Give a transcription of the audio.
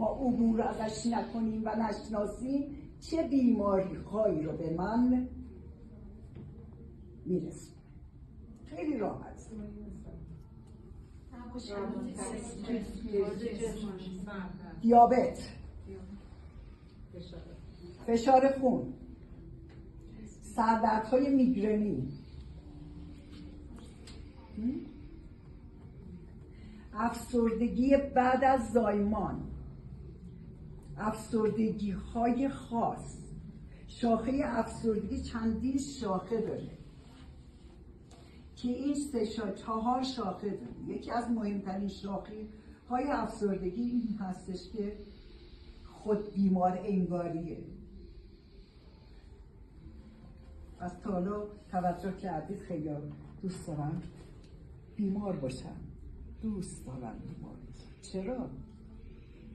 ما عبور ازش نکنیم و نشناسیم چه بیماری هایی رو به من میرسونه. خیلی راحت. دیابت، فشار خون، سردردهای میگرنی، افسردگی بعد از زایمان، افسردگی های خاص. شاخه افسردگی چندین شاخه داره که این 4 شاخه داره. یکی از مهمترین شاخه های افسردگی این هستش که خود بیمار انگاریه. از تا حالا توجه کردید خیلی دوست دارم بیمار باشم، دوست دارم بیمار باشم. چرا؟